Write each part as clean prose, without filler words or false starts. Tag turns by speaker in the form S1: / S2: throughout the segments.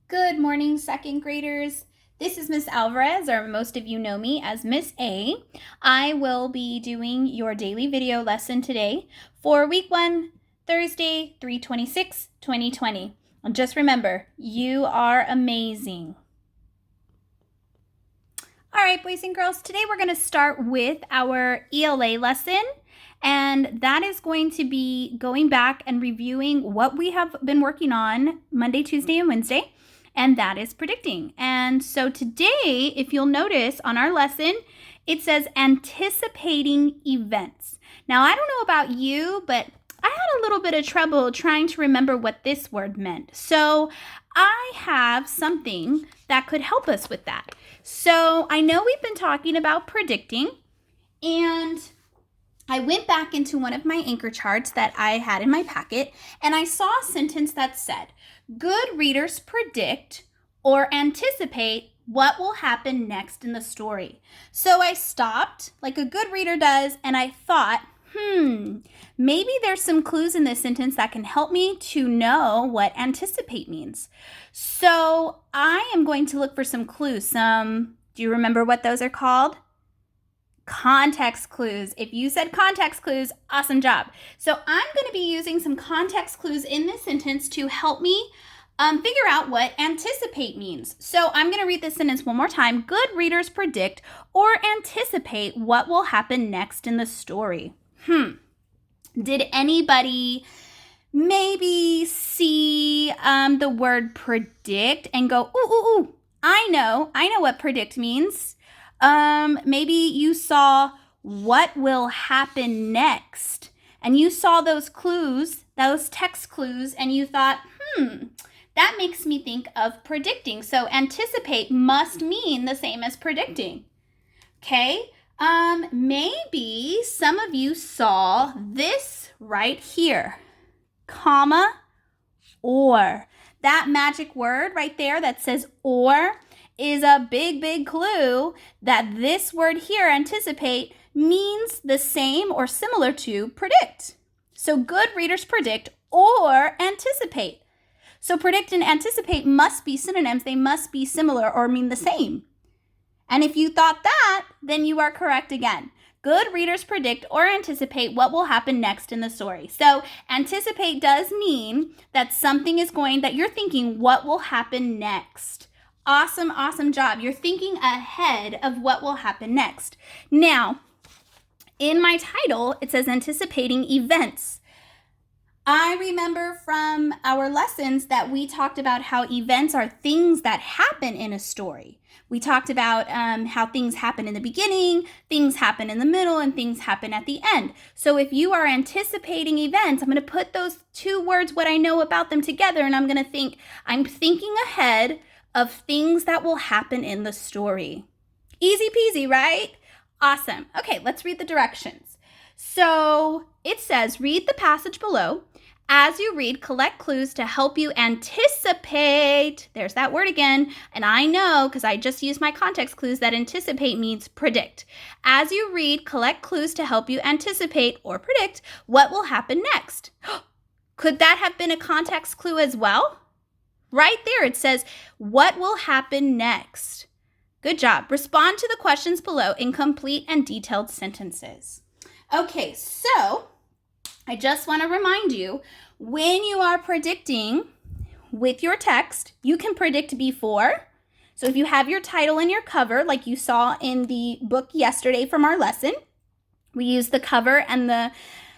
S1: Good morning, second graders. This is Miss Alvarez, or most of you know me as Miss A. I will be doing your daily video lesson today for week 1, Thursday, 3/26/2020. And just remember, you are amazing. All right, boys and girls, today we're going to start with our ELA lesson. And that is going to be going back and reviewing what we have been working on Monday, Tuesday, and Wednesday. And that is predicting. And so today, if you'll notice on our lesson, it says anticipating events. Now, I don't know about you, but I had a little bit of trouble trying to remember what this word meant. So I have something that could help us with that. So I know we've been talking about predicting, and I went back into one of my anchor charts that I had in my packet, and I saw a sentence that said, good readers predict or anticipate what will happen next in the story. So I stopped, like a good reader does, and I thought, maybe there's some clues in this sentence that can help me to know what anticipate means. So I am going to look for some clues. Do you remember what those are called? Context clues. If you said context clues, awesome job. So I'm going to be using some context clues in this sentence to help me figure out what anticipate means. So I'm going to read this sentence one more time. Good readers predict or anticipate what will happen next in the story. Did anybody maybe see the word predict and go, ooh, I know what predict means. Maybe you saw what will happen next, and you saw those clues, those text clues, and you thought, that makes me think of predicting. So anticipate must mean the same as predicting. Okay, maybe some of you saw this right here, comma, or. That magic word right there that says or is a big clue that this word here, anticipate, means the same or similar to predict. So good readers predict or anticipate. So predict and anticipate must be synonyms. They must be similar or mean the same. And if you thought that, then you are correct again. Good readers predict or anticipate what will happen next in the story. So anticipate does mean that something is that you're thinking what will happen next. Awesome job. You're thinking ahead of what will happen next. Now, in my title, it says anticipating events. I remember from our lessons that we talked about how events are things that happen in a story. We talked about how things happen in the beginning, things happen in the middle, and things happen at the end. So if you are anticipating events, I'm going to put those two words, what I know about them, together, and I'm going to think, I'm thinking ahead of things that will happen in the story. Easy peasy, right? Awesome. Okay, let's read the directions. So it says, read the passage below. As you read, collect clues to help you anticipate. There's that word again. And I know, because I just used my context clues, that anticipate means predict. As you read, collect clues to help you anticipate or predict what will happen next. Could that have been a context clue as well? Right there, it says, what will happen next? Good job. Respond to the questions below in complete and detailed sentences. Okay, so I just want to remind you, when you are predicting with your text, you can predict before. So if you have your title and your cover, like you saw in the book yesterday from our lesson, we use the cover and the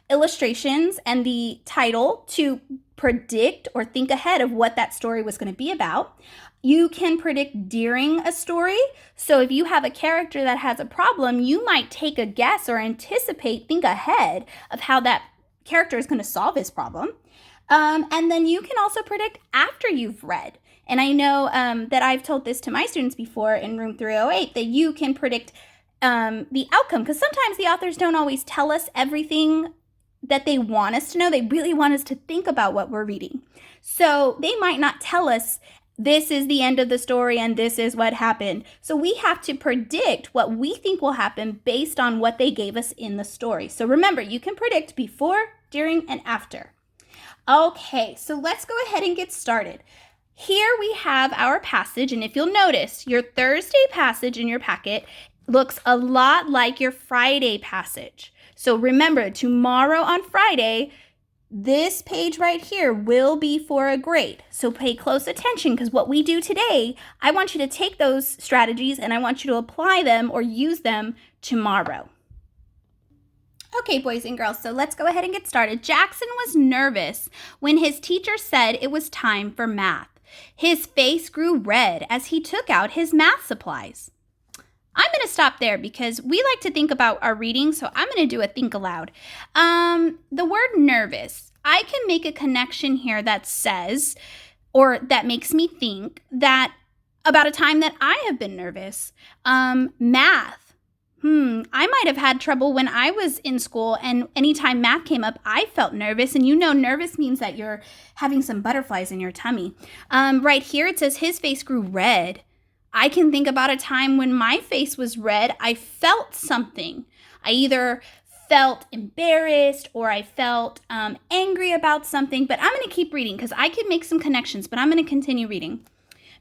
S1: illustrations and the title to predict or think ahead of what that story was going to be about. You can predict during a story. So if you have a character that has a problem, you might take a guess or anticipate, think ahead of how that character is going to solve his problem. And then you can also predict after you've read. And I know that I've told this to my students before in room 308 that you can predict the outcome, because sometimes the authors don't always tell us everything that they want us to know. They really want us to think about what we're reading. So they might not tell us this is the end of the story and this is what happened. So we have to predict what we think will happen based on what they gave us in the story. So remember, you can predict before, during, and after. Okay, so let's go ahead and get started. Here we have our passage, and if you'll notice, your Thursday passage in your packet looks a lot like your Friday passage. So remember, tomorrow on Friday, this page right here will be for a grade. So pay close attention, because what we do today, I want you to take those strategies and I want you to apply them or use them tomorrow. Okay, boys and girls, so let's go ahead and get started. Jackson was nervous when his teacher said it was time for math. His face grew red as he took out his math supplies. I'm going to stop there because we like to think about our reading, so I'm going to do a think aloud. The word nervous, I can make a connection here that says, or that makes me think that about a time that I have been nervous. Math. I might have had trouble when I was in school, and anytime math came up, I felt nervous. And you know, nervous means that you're having some butterflies in your tummy. Right here, it says his face grew red. I can think about a time when my face was red. I felt something. I either felt embarrassed or I felt angry about something, but I'm going to keep reading because I can make some connections, but I'm going to continue reading.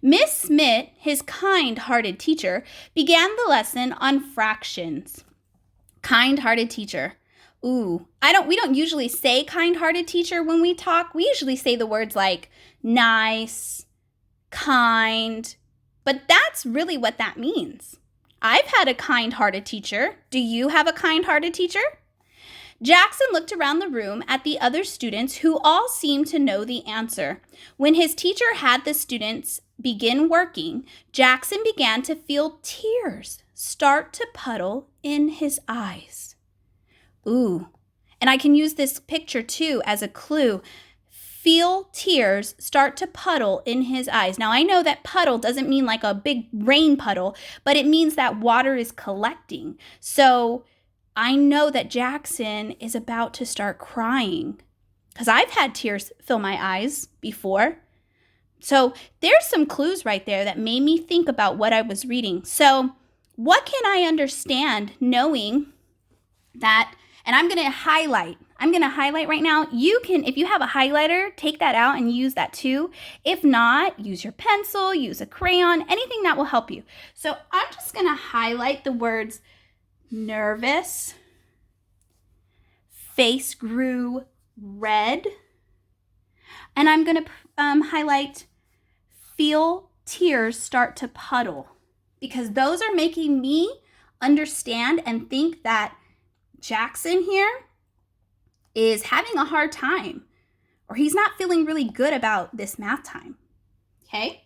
S1: Miss Smith, his kind-hearted teacher, began the lesson on fractions. Kind-hearted teacher. We don't usually say kind-hearted teacher when we talk. We usually say the words like nice, kind, but that's really what that means. I've had a kind-hearted teacher. Do you have a kind-hearted teacher? Jackson looked around the room at the other students who all seemed to know the answer. When his teacher had the students begin working, Jackson began to feel tears start to puddle in his eyes. And I can use this picture too as a clue. Feel tears start to puddle in his eyes. Now, I know that puddle doesn't mean like a big rain puddle, but it means that water is collecting. So I know that Jackson is about to start crying because I've had tears fill my eyes before. So there's some clues right there that made me think about what I was reading. So what can I understand knowing that, and I'm going to highlight right now. You can, if you have a highlighter, take that out and use that too. If not, use your pencil, use a crayon, anything that will help you. So I'm just going to highlight the words nervous, face grew red, and I'm going to highlight feel tears start to puddle, because those are making me understand and think that Jackson here is having a hard time, or he's not feeling really good about this math time. Okay?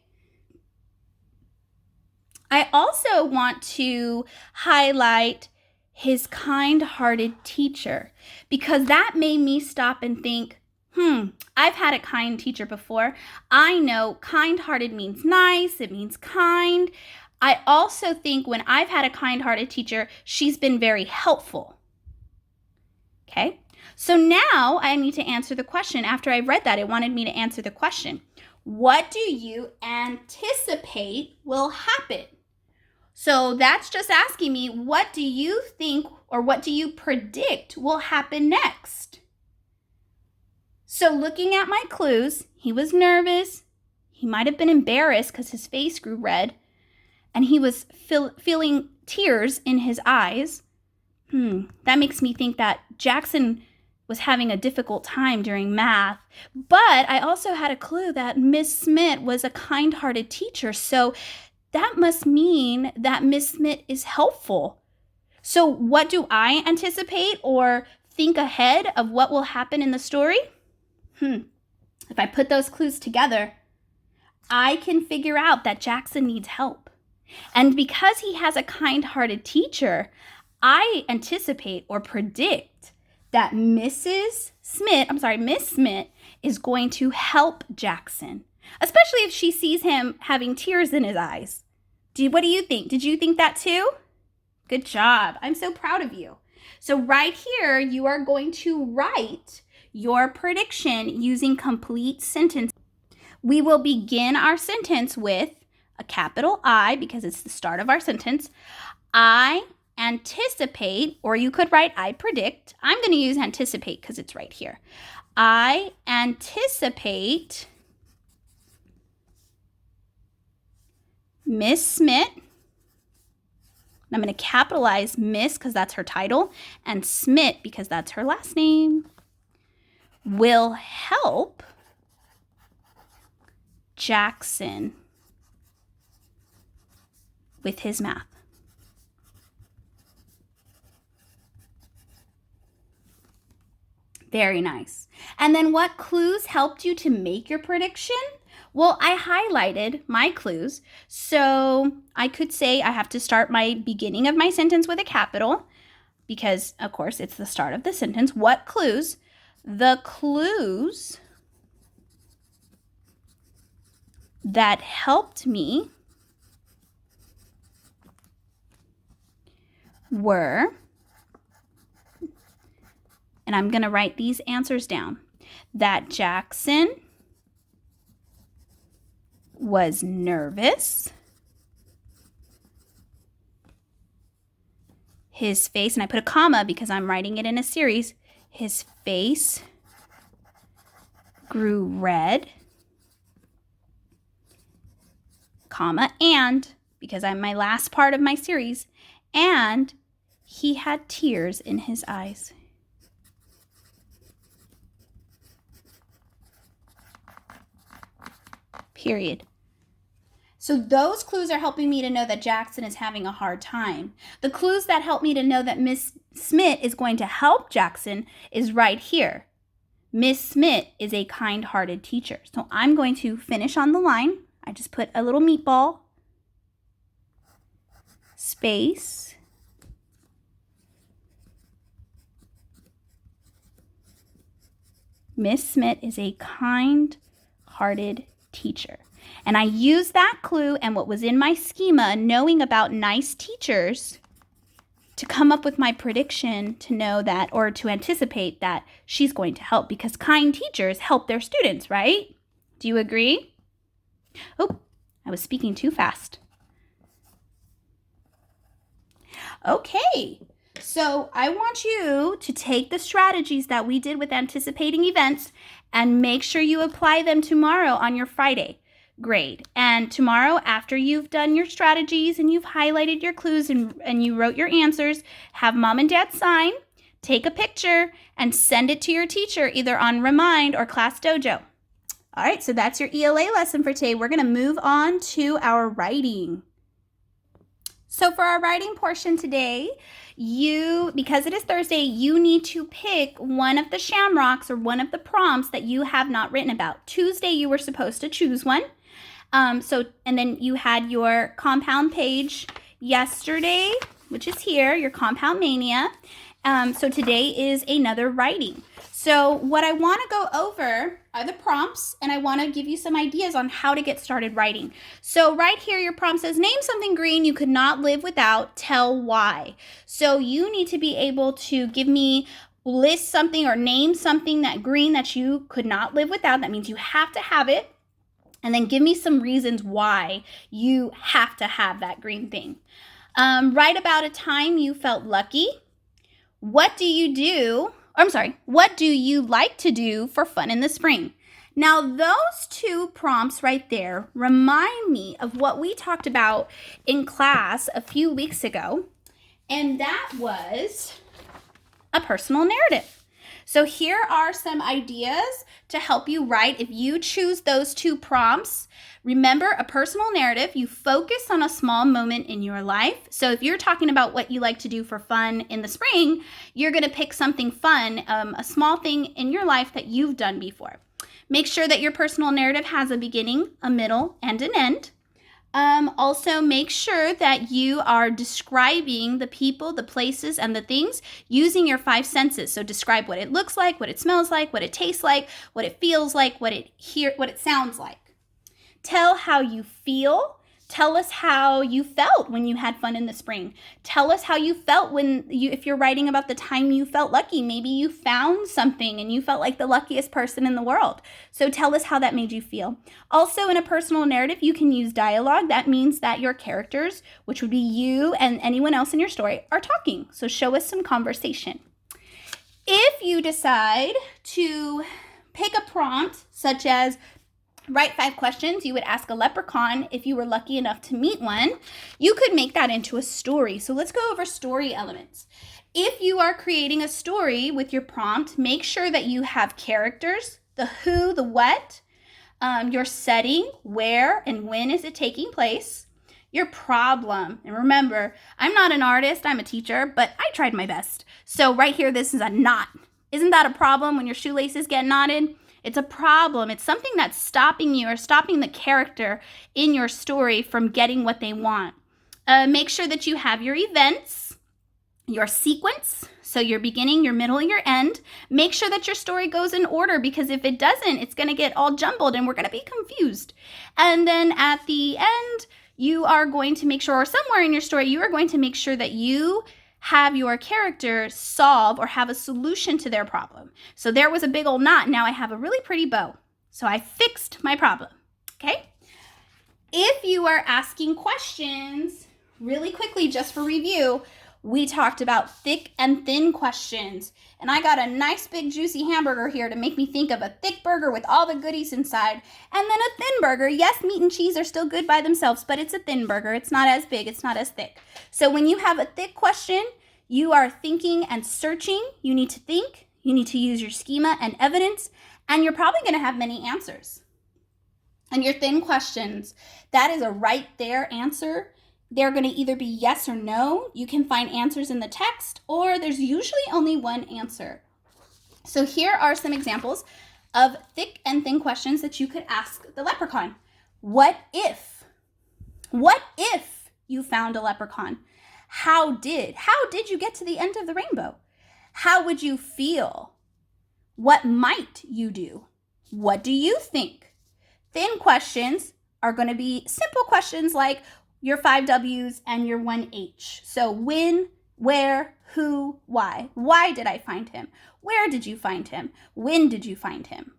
S1: I also want to highlight his kind-hearted teacher, because that made me stop and think, I've had a kind teacher before. I know kind-hearted means nice, it means kind. I also think when I've had a kind-hearted teacher, she's been very helpful. Okay? So now I need to answer the question. After I read that, it wanted me to answer the question. What do you anticipate will happen? So that's just asking me, what do you think or what do you predict will happen next? So looking at my clues, he was nervous. He might have been embarrassed because his face grew red, and he was feeling tears in his eyes. That makes me think that Jackson was having a difficult time during math. But I also had a clue that Miss Smith was a kind-hearted teacher. So that must mean that Miss Smith is helpful. So what do I anticipate or think ahead of what will happen in the story? If I put those clues together, I can figure out that Jackson needs help. And because he has a kind-hearted teacher, I anticipate or predict that Miss Smith is going to help Jackson, especially if she sees him having tears in his eyes. What do you think? Did you think that too? Good job. I'm so proud of you. So right here, you are going to write your prediction using complete sentence. We will begin our sentence with a capital I because it's the start of our sentence. I anticipate, or you could write I predict. I'm going to use anticipate because it's right here. I anticipate Miss Smith, I'm going to capitalize Miss because that's her title, and Smith because that's her last name, will help Jackson with his math. Very nice. And then what clues helped you to make your prediction? Well, I highlighted my clues. So I could say I have to start my beginning of my sentence with a capital because, of course, it's the start of the sentence. What clues? The clues that helped me were, and I'm going to write these answers down, that Jackson was nervous, his face, and I put a comma because I'm writing it in a series, his face grew red, comma, and, because I'm my last part of my series, and he had tears in his eyes. Period. So those clues are helping me to know that Jackson is having a hard time. The clues that help me to know that Miss Smith is going to help Jackson is right here. Miss Smith is a kind-hearted teacher. So I'm going to finish on the line. I just put a little meatball, space, Miss Smith is a kind-hearted teacher. And I used that clue and what was in my schema, knowing about nice teachers, to come up with my prediction to know that, or to anticipate that she's going to help, because kind teachers help their students, right? Do you agree? Oh, I was speaking too fast. Okay, so I want you to take the strategies that we did with anticipating events and make sure you apply them tomorrow on your Friday grade. And tomorrow, after you've done your strategies and you've highlighted your clues and you wrote your answers, have mom and dad sign, take a picture, and send it to your teacher either on Remind or Class Dojo. All right, so that's your ELA lesson for today. We're going to move on to our writing. So for our writing portion today, because it is Thursday, you need to pick one of the shamrocks or one of the prompts that you have not written about. Tuesday, you were supposed to choose one. And then you had your compound page yesterday, which is here, your Compound Mania. So today is another writing. So what I want to go over are the prompts, and I want to give you some ideas on how to get started writing. So right here, your prompt says, name something green you could not live without, tell why. So you need to be able to list something or name something that green that you could not live without. That means you have to have it. And then give me some reasons why you have to have that green thing. Write about a time you felt lucky. What do you like to do for fun in the spring? Now, those two prompts right there remind me of what we talked about in class a few weeks ago, and that was a personal narrative. So here are some ideas to help you write. If you choose those two prompts, remember, a personal narrative, you focus on a small moment in your life. So if you're talking about what you like to do for fun in the spring, you're going to pick something fun, a small thing in your life that you've done before. Make sure that your personal narrative has a beginning, a middle, and an end. Also, make sure that you are describing the people, the places, and the things using your 5 senses. So describe what it looks like, what it smells like, what it tastes like, what it feels like, what it sounds like. Tell how you feel. Tell us how you felt when you had fun in the spring. Tell us how you felt if you're writing about the time you felt lucky. Maybe you found something and you felt like the luckiest person in the world. So tell us how that made you feel. Also, in a personal narrative, you can use dialogue. That means that your characters, which would be you and anyone else in your story, are talking. So show us some conversation. If you decide to pick a prompt such as write 5 questions you would ask a leprechaun if you were lucky enough to meet one. You could make that into a story. So let's go over story elements. If you are creating a story with your prompt, make sure that you have characters, the who, the what, your setting, where and when is it taking place, your problem. And remember, I'm not an artist, I'm a teacher, but I tried my best. So right here, this is a knot. Isn't that a problem when your shoelaces get knotted? It's a problem. It's something that's stopping you or stopping the character in your story from getting what they want. Make sure that you have your events, your sequence, so your beginning, your middle, and your end. Make sure that your story goes in order, because if it doesn't, it's going to get all jumbled and we're going to be confused. And then at the end, you are going to make sure, or somewhere in your story, you are going to make sure that you have your character solve or have a solution to their problem. So there was a big old knot. Now I have a really pretty bow. So I fixed my problem. Okay? If you are asking questions, really quickly, just for review, we talked about thick and thin questions. And I got a nice big juicy hamburger here to make me think of a thick burger with all the goodies inside. And then a thin burger. Yes, meat and cheese are still good by themselves, but it's a thin burger. It's not as big. It's not as thick. So when you have a thick question, you are thinking and searching. You need to think. You need to use your schema and evidence. And you're probably going to have many answers. And your thin questions, that is a right there answer. They're going to either be yes or no. You can find answers in the text, or there's usually only one answer. So here are some examples of thick and thin questions that you could ask the leprechaun. What if? What if you found a leprechaun? How did you get to the end of the rainbow? How would you feel? What might you do? What do you think? Thin questions are going to be simple questions like your 5 W's and your 1 H. So when, where, who, why. Why did I find him? Where did you find him? When did you find him?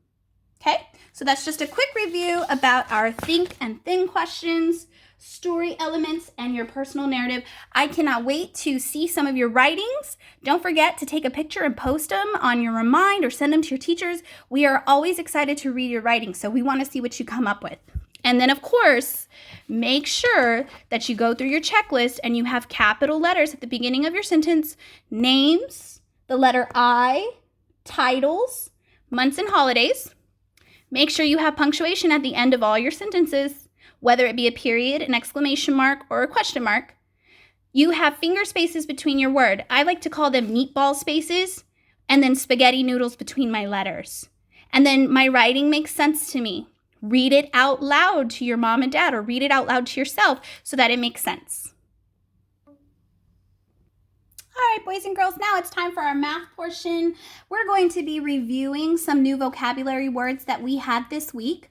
S1: Okay, so that's just a quick review about our think and thin questions, story elements, and your personal narrative. I cannot wait to see some of your writings. Don't forget to take a picture and post them on your Remind or send them to your teachers. We are always excited to read your writing, so we want to see what you come up with. And then, of course, make sure that you go through your checklist and you have capital letters at the beginning of your sentence, names, the letter I, titles, months and holidays. Make sure you have punctuation at the end of all your sentences, whether it be a period, an exclamation mark, or a question mark. You have finger spaces between your word. I like to call them meatball spaces, and then spaghetti noodles between my letters. And then my writing makes sense to me. Read it out loud to your mom and dad, or read it out loud to yourself so that it makes sense. All right, boys and girls, now it's time for our math portion. We're going to be reviewing some new vocabulary words that we had this week,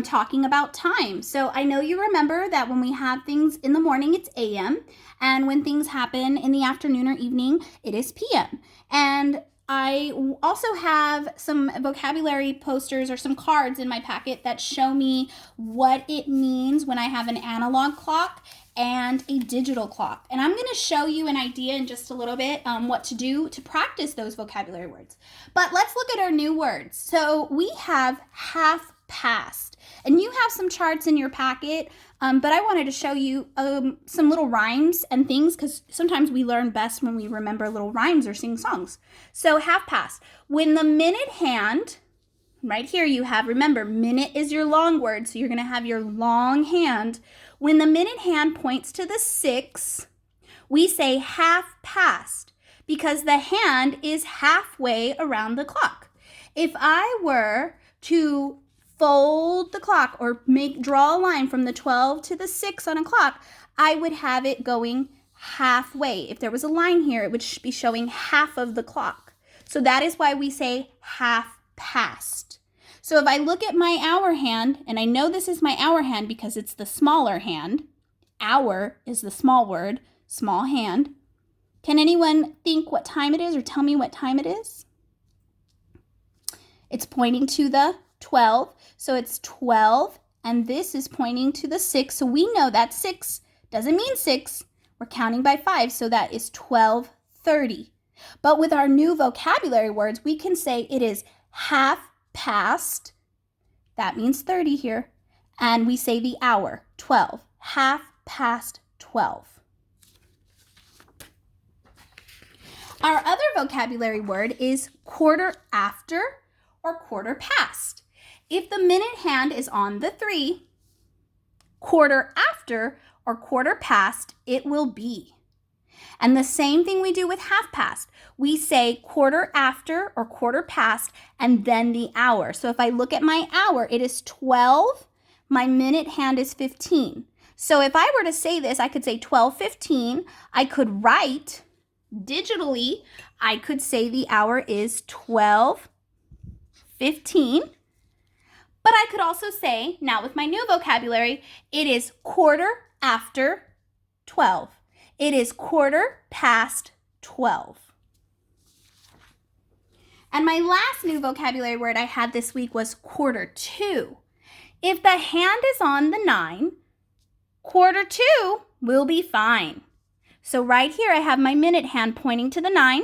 S1: talking about time. So I know you remember that when we have things in the morning, it's AM, and when things happen in the afternoon or evening, it is PM. And I also have some vocabulary posters or some cards in my packet that show me what it means when I have an analog clock and a digital clock. And I'm going to show you an idea in just a little bit what to do to practice those vocabulary words. But let's look at our new words. So we have half past. And you have some charts in your packet, but I wanted to show you some little rhymes and things, because sometimes we learn best when we remember little rhymes or sing songs. So half past. When the minute hand, right here you have, remember, minute is your long word, so you're going to have your long hand. When the minute hand points to the 6, we say half past, because the hand is halfway around the clock. If I were to fold the clock or draw a line from the 12 to the 6 on a clock, I would have it going halfway. If there was a line here, it would be showing half of the clock. So that is why we say half past. So if I look at my hour hand, and I know this is my hour hand because it's the smaller hand, hour is the small word, small hand. Can anyone think what time it is or tell me what time it is? It's pointing to the 12, so it's 12, and this is pointing to the 6, so we know that 6 doesn't mean 6. We're counting by 5, so that is 12:30. But with our new vocabulary words, we can say it is half past, That means 30 here. And we say the hour, 12, half past 12. Our other vocabulary word is quarter after or quarter past. If the minute hand is on the 3, quarter after or quarter past, it will be. And the same thing we do with half past. We say quarter after or quarter past and then the hour. So if I look at my hour, it is 12. My minute hand is 15. So if I were to say this, I could say 12:15. I could write digitally, I could say the hour is 12:15. But I could also say, now with my new vocabulary, it is quarter after 12. It is quarter past 12. And my last new vocabulary word I had this week was quarter to. If the hand is on the 9, quarter to will be fine. So right here I have my minute hand pointing to the 9,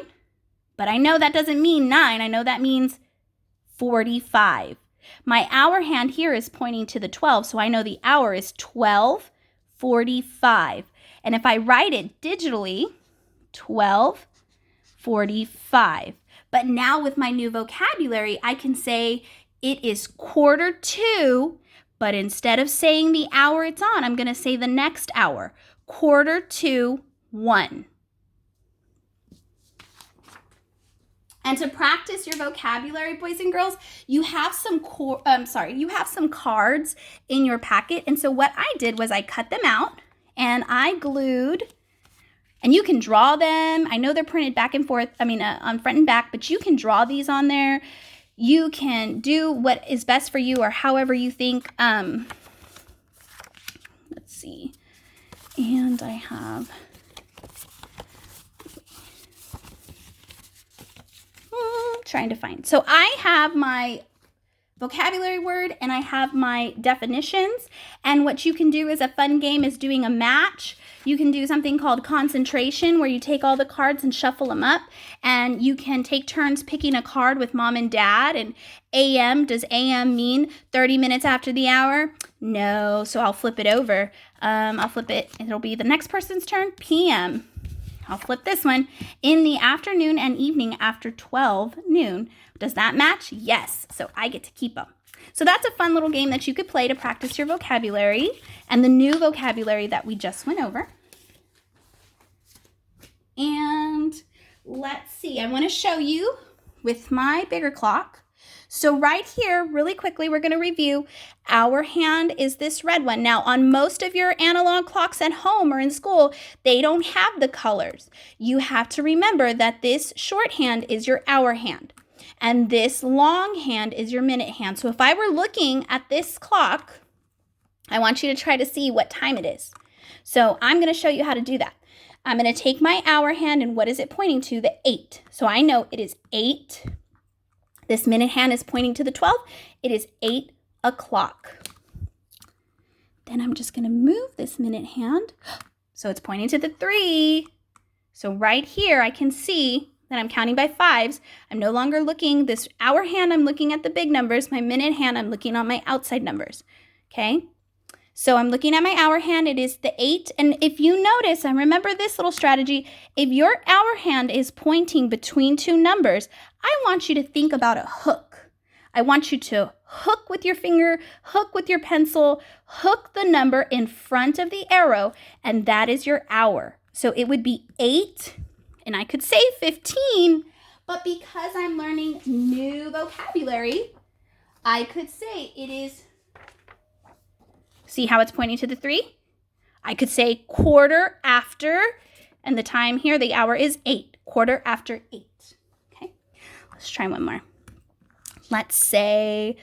S1: but I know that doesn't mean 9. I know that means 45. My hour hand here is pointing to the 12, so I know the hour is 12:45. And if I write it digitally, 12:45. But now with my new vocabulary, I can say it is quarter to, but instead of saying the hour it's on, I'm going to say the next hour, quarter to 1. And to practice your vocabulary, boys and girls, you have some cards in your packet. And so what I did was I cut them out and I glued, and you can draw them. I know they're printed back and forth, on front and back, but you can draw these on there. You can do what is best for you or however you think. Let's see. And I have... trying to find. So I have my vocabulary word and I have my definitions. And what you can do as a fun game is doing a match. You can do something called concentration, where you take all the cards and shuffle them up. And you can take turns picking a card with mom and dad. And AM, does AM mean 30 minutes after the hour? No, so I'll flip it over. I'll flip it, and it'll be the next person's turn, PM. I'll flip this one, in the afternoon and evening after 12 noon. Does that match? Yes. So I get to keep them. So that's a fun little game that you could play to practice your vocabulary and the new vocabulary that we just went over. And let's see. I want to show you with my bigger clock. So right here, really quickly, we're going to review. Our hand is this red one. Now, on most of your analog clocks at home or in school, they don't have the colors. You have to remember that this short hand is your hour hand, and this long hand is your minute hand. So if I were looking at this clock, I want you to try to see what time it is. So I'm going to show you how to do that. I'm going to take my hour hand, and what is it pointing to? The 8. So I know it is 8. This minute hand is pointing to the 12. It is 8 o'clock. Then I'm just going to move this minute hand. So it's pointing to the 3. So right here, I can see that I'm counting by 5s. I'm no longer looking this hour hand. I'm looking at the big numbers. My minute hand, I'm looking on my outside numbers. Okay. So I'm looking at my hour hand. It is the 8. And if you notice, and remember this little strategy, if your hour hand is pointing between two numbers, I want you to think about a hook. I want you to hook with your finger, hook with your pencil, hook the number in front of the arrow, and that is your hour. So it would be 8, and I could say 15, but because I'm learning new vocabulary, I could say it is... See how it's pointing to the 3? I could say quarter after, and the time here, the hour is 8. Quarter after 8. Okay, let's try one more. Let's say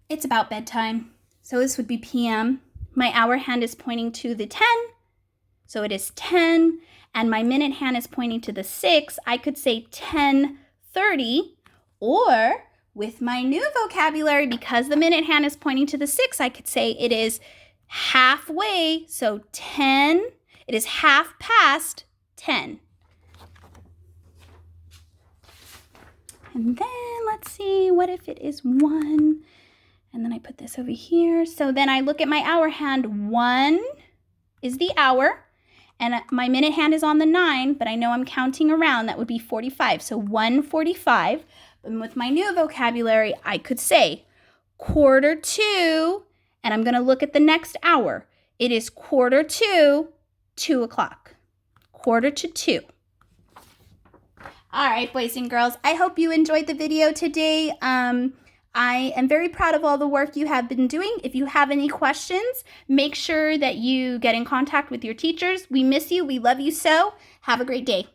S1: it's about bedtime. So this would be PM. My hour hand is pointing to the 10. So it is 10. And my minute hand is pointing to the 6. I could say 10:30, or with my new vocabulary, because the minute hand is pointing to the 6, I could say it is halfway, so 10, it is half past 10. And then let's see, what if it is 1? And then I put this over here. So then I look at my hour hand. 1 is the hour. And my minute hand is on the 9, but I know I'm counting around. That would be 45. So 1:45. And with my new vocabulary, I could say 1:45, and I'm going to look at the next hour. It is 1:45, 2 o'clock. 1:45. All right, boys and girls, I hope you enjoyed the video today. I am very proud of all the work you have been doing. If you have any questions, make sure that you get in contact with your teachers. We miss you. We love you so. Have a great day.